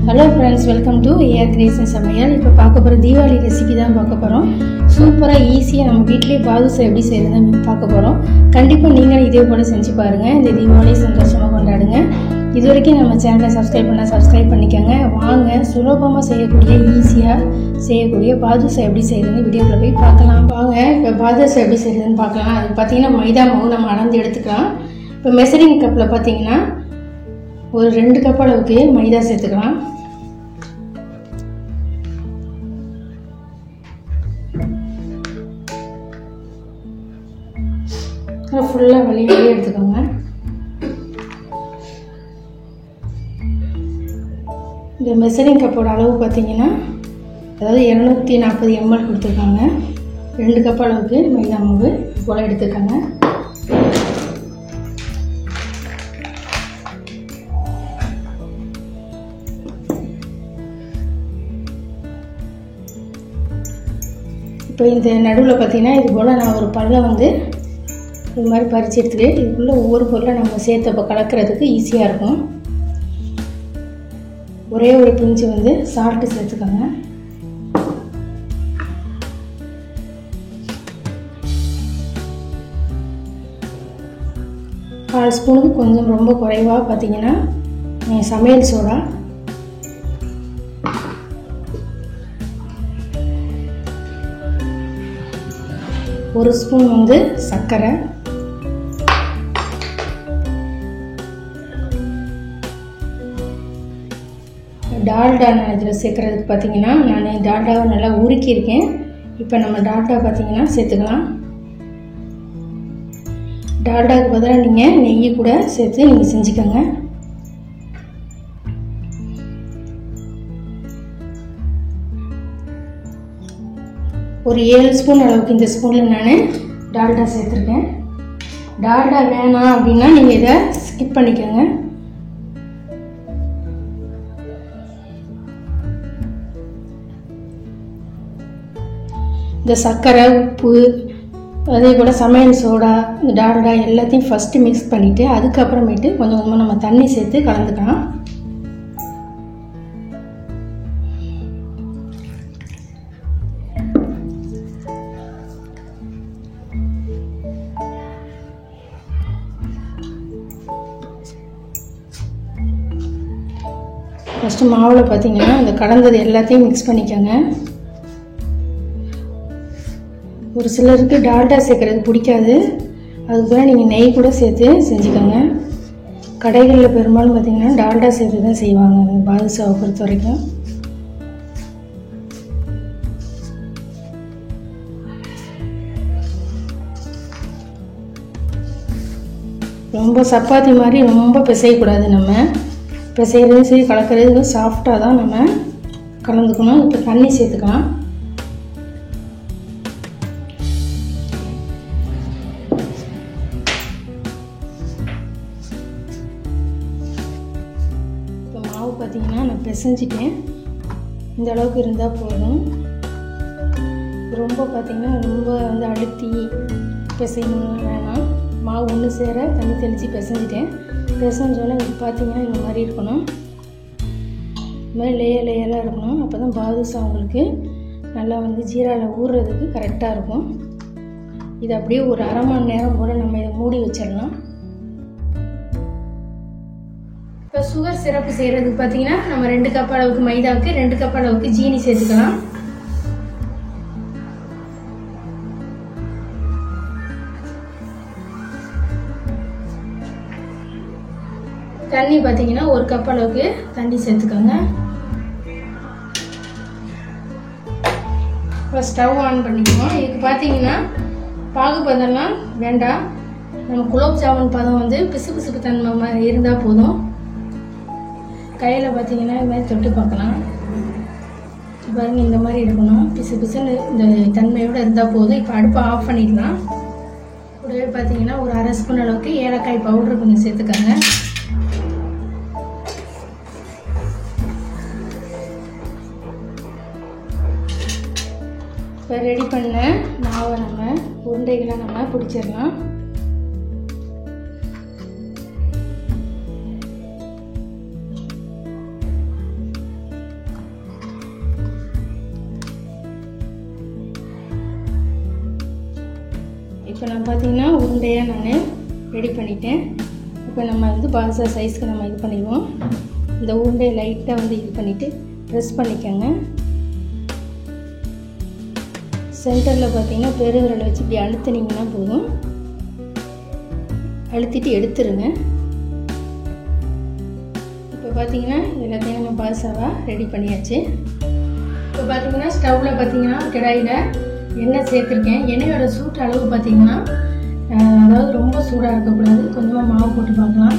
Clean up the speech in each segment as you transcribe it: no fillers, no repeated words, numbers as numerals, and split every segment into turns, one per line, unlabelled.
Hello friends, welcome to AR creation सமையல்। இப்போ பார்க்க போகிற தீபாவளி ரெசிபி தான் பார்க்க போகிறோம்। சூப்பராக ஈஸியாக நம்ம வீட்டிலேயே பாதுஷா எப்படி செய்கிறதுன்னு பார்க்க போகிறோம்। கண்டிப்பாக நீங்களும் இதே போல் செஞ்சு பாருங்கள்। இந்த தீபாவளி சந்தோஷமாக கொண்டாடுங்க। இது வரைக்கும் நம்ம சேனலை சப்ஸ்கிரைப் பண்ணிக்கோங்க। வாங்க சுலபமாக செய்யக்கூடிய ஈஸியாக செய்யக்கூடிய பாதுஷா எப்படி செய்கிறதுன்னு வீடியோவில் போய் பார்க்கலாம்। வாங்க இப்போ பாதுஷா எப்படி செய்கிறதுன்னு பார்க்கலாம்। அது பார்த்திங்கன்னா மைதா மாவு நம்ம அளந்து எடுத்துக்கலாம்। இப்போ மெஷரிங் கப்பில் பார்த்திங்கன்னா ஒரு 2 கப் அளவுக்கு மைதா சேர்த்துக்கலாம்। ஃபுல்லாக வெளியே எடுத்துக்கோங்க। இந்த மெஷரிங் கப்போட அளவு பார்த்தீங்கன்னா அதாவது 240 ml கொடுத்துருக்காங்க। 2 கப் அளவுக்கு மைதா மாவு போல் எடுத்துக்கோங்க। இப்போ இந்த நடுவில் பார்த்தீங்கன்னா இது போல் நான் ஒரு பல்லை வந்து இது மாதிரி பறித்து எடுத்துகிட்டு இதுக்குள்ளே ஒவ்வொரு பொருளை நம்ம சேர்த்தப்போ கலக்கிறதுக்கு ஈஸியாக இருக்கும்। ஒரே ஒரு பிஞ்சு வந்து சால்ட்டு சேர்த்துக்கோங்க। கால் ஸ்பூனுக்கு கொஞ்சம் ரொம்ப குறைவாக பார்த்தீங்கன்னா சமையல் சோடா, ஒரு ஸ்பூன் வந்து சர்க்கரை, டால்டா நான் இதில் சேர்க்குறதுக்கு பார்த்தீங்கன்னா நான் டால்டாவை நல்லா உருக்கியிருக்கேன்। இப்போ நம்ம டால்டா பார்த்தீங்கன்னா சேர்த்துக்கலாம்। டால்டாவுக்கு பதிலாக நீங்கள் நெய் கூட சேர்த்து நீங்கள் செஞ்சுக்கோங்க। ஒரு 7 ஸ்பூன் அளவுக்கு இந்த ஸ்பூனில் நான் டால்டா சேர்த்துருக்கேன்। டால்டா வேணாம் அப்படின்னா நீங்கள் இதை ஸ்கிப் பண்ணிக்கோங்க। இந்த சர்க்கரை, உப்பு, அதே போல் சமையல் சோடா, இந்த டால்டா எல்லாத்தையும் ஃபஸ்ட்டு மிக்ஸ் பண்ணிவிட்டு அதுக்கப்புறமேட்டு கொஞ்சம் கொஞ்சமாக நம்ம தண்ணி சேர்த்து கலந்துக்கலாம்। ஃபஸ்ட்டு மாவில் பார்த்தீங்கன்னா இந்த கலந்தது எல்லாத்தையும் மிக்ஸ் பண்ணிக்கோங்க। ஒரு சிலருக்கு டால்டா சேர்க்குறது பிடிக்காது, அதுக்கு தான் நீங்கள் நெய் கூட சேர்த்து செஞ்சுக்கோங்க। கடைகளில் பெரும்பாலும் பார்த்தீங்கன்னா டால்டா சேர்த்து தான் செய்வாங்க பாதுஷாவை பொறுத்த வரைக்கும்। ரொம்ப சப்பாத்தி மாதிரி ரொம்ப பிசையக்கூடாது, நம்ம பிசைகிறதும் சரி கலக்கிறதுக்கும் சாஃப்டாக தான் நம்ம கலந்துக்கணும்। இப்போ தண்ணி சேர்த்துக்கலாம்। இப்போ மாவு பார்த்தீங்கன்னா நான் பிசைஞ்சிட்டேன், இந்த அளவுக்கு இருந்தால் போதும்। ரொம்ப பார்த்தீங்கன்னா ரொம்ப வந்து அழுத்தி பிசையணும் வேணாம்। மாவு ஒன்று சேர தண்ணி தெளித்து பிசைஞ்சிட்டேன்। பிசைஞ்சோன்னா இது பார்த்தீங்கன்னா இந்த மாதிரி இருக்கணும், இந்த மாதிரி லேயராக இருக்கணும்। அப்போ தான் பாதுஷா உங்களுக்கு நல்லா வந்து ஜீராவில் ஊறுறதுக்கு கரெக்டாக இருக்கும்। இது அப்படியே ஒரு அரை மணி நேரம் கூட நம்ம இதை மூடி வச்சிடலாம்। இப்போ சுகர் சிரப்பு செய்கிறதுக்கு பார்த்தீங்கன்னா நம்ம 2 கப் அளவுக்கு மைதாவுக்கு 2 கப் அளவுக்கு ஜீனி சேர்த்துக்கலாம்। தண்ணி பார்த்தீங்கன்னா 1 கப் அளவுக்கு தண்ணி சேர்த்துக்கோங்க। இப்போ ஸ்டவ் ஆன் பண்ணிக்குவோம்। இதுக்கு பார்த்தீங்கன்னா பாகு பதம்லாம் வேண்டாம், நம்ம குலோப் ஜாமுன் பதம் வந்து பிசு பிசுப்பு தன்மை இருந்தால் போதும்। கையில் பார்த்தீங்கன்னா இது மாதிரி தொட்டு பார்க்கலாம், பாருங்க இந்த மாதிரி இருக்கணும், பிசு பிசுன்னு இந்த தன்மையோடு இருந்தால் போதும்। இப்போ அடுப்பை ஆஃப் பண்ணிடலாம்। கூடவே பார்த்தீங்கன்னா ஒரு அரை ஸ்பூன் அளவுக்கு ஏலக்காய் பவுடர் கொஞ்சம் சேர்த்துக்கோங்க। இப்போ ரெடி பண்ண மாவை நம்ம உருண்டைகளை நம்ம பிடிச்சிடலாம்। இப்போ நான் பார்த்தீங்கன்னா உருண்டையாக நான் ரெடி பண்ணிட்டேன். இப்போ நம்ம வந்து பாதுஷா சைஸ்க்கு நம்ம இது பண்ணிடுவோம். இந்த உருண்டையை லைட்டாக வந்து இது பண்ணிவிட்டு ப்ரெஸ் பண்ணிக்கோங்க. சென்டரில் பார்த்தீங்கன்னா பெருவிரலை வச்சு இப்படி அழுத்தினீங்கன்னா போதும். அழுத்திட்டு எடுத்துருங்க. இப்போ பார்த்தீங்கன்னா எல்லாத்தையும் நம்ம பாதுஷாவாக ரெடி பண்ணியாச்சு. இப்போ பார்த்தீங்கன்னா ஸ்டவ்வில் பார்த்தீங்கன்னா கடாயில் எண்ணெய் சேர்த்துருக்கேன். எண்ணெயோட சூட்டு அளவு பார்த்தீங்கன்னா அதாவது ரொம்ப சூடாக இருக்கக்கூடாது. கொஞ்சமாக மாவு போட்டு பார்க்கலாம்.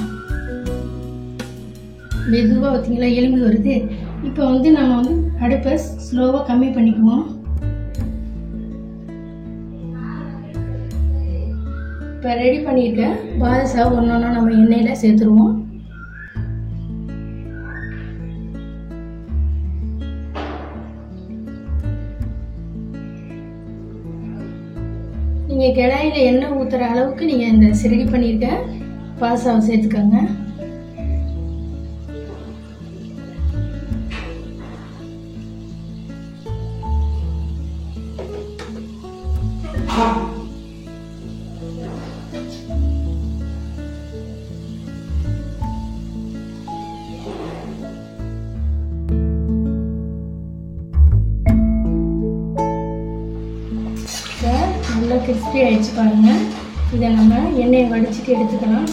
மெதுவாக பார்த்தீங்களா எலும்பி வருது. இப்போ வந்து நம்ம வந்து அடுப்பை ஸ்லோவாக கம்மி பண்ணிக்குவோம். இப்போ ரெடி பண்ணியிருக்க பாதுஷா ஒன்று ஒன்றா நம்ம எண்ணெயில் சேர்த்துருவோம். நீங்கள் கடாயில் எண்ணெய் ஊற்றுற அளவுக்கு நீங்கள் இந்த ரெடி பண்ணியிருக்க பாதுஷாவை சேர்த்துக்கோங்க. நல்லா கிறிஸ்பி ஆகிடுச்சு பாருங்கள். இதை நம்ம எண்ணெயை வடிச்சிட்டு எடுத்துக்கலாம்.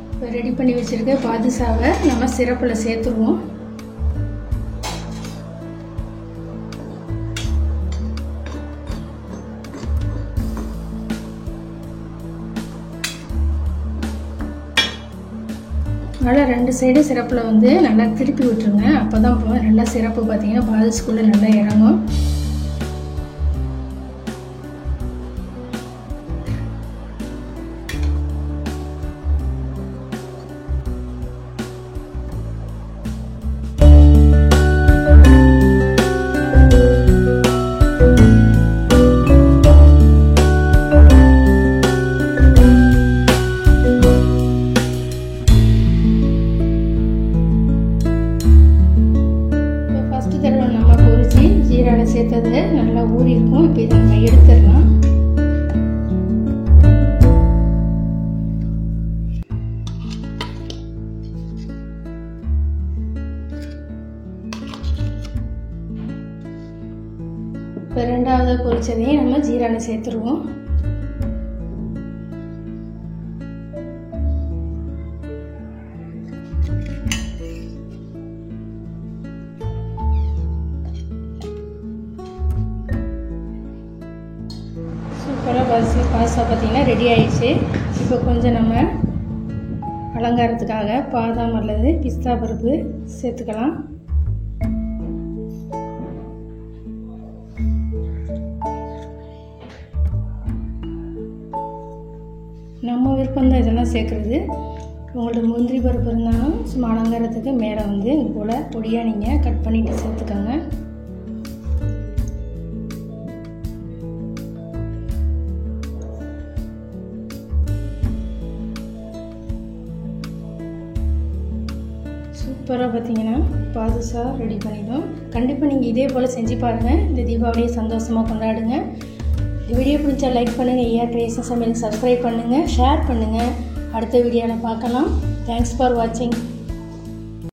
இப்போ ரெடி பண்ணி வச்சுருக்க பாதுஷாவை நம்ம சிரப்பில் சேர்த்துருவோம். நல்லா 2 சைடும் சிரப்பில் வந்து நல்லா திருப்பி விட்டுருங்க. அப்போ தான் நல்லா சிரப்பு பார்த்தீங்கன்னா பாதுஷாக்குள்ளே நல்லா இறங்கும். ஜீராவில் சேர்த்தது நல்லா ஊறி இருக்கும். இப்போ இதை நம்ம எடுத்துடலாம். இப்போ 2வது பொரிச்சதையும் நம்ம ஜீராவில் சேர்த்துருவோம். சூப்பராக பாதுஷா பார்த்தீங்கன்னா ரெடி ஆயிடுச்சு. இப்போ கொஞ்சம் நம்ம அலங்காரத்துக்காக பாதாம் அல்லது பிஸ்தா பருப்பு சேர்த்துக்கலாம். நம்ம விருப்பம் தான் இதெல்லாம் சேர்க்குறது. உங்கள்ட்ட முந்திரி பருப்பு இருந்தாலும் சும்மா அலங்காரத்துக்கு மேலே வந்து இது போல் பொடியாக நீங்கள் கட் பண்ணிவிட்டு சேர்த்துக்கோங்க. சூப்பராக பார்த்தீங்கன்னா பாதுஷா ரெடி பண்ணிட்டோம். கண்டிப்பாக நீங்கள் இதே போல் செஞ்சு பாருங்கள். இந்த தீபாவளியை சந்தோஷமாக கொண்டாடுங்க. இந்த வீடியோ பிடிச்சா லைக் பண்ணுங்கள். ஏஆர் கிரியேஷன் சமையலுக்கு சப்ஸ்கிரைப் பண்ணுங்கள், ஷேர் பண்ணுங்கள். அடுத்த வீடியோவில் பார்க்கலாம். தேங்க்ஸ் ஃபார் வாட்சிங்.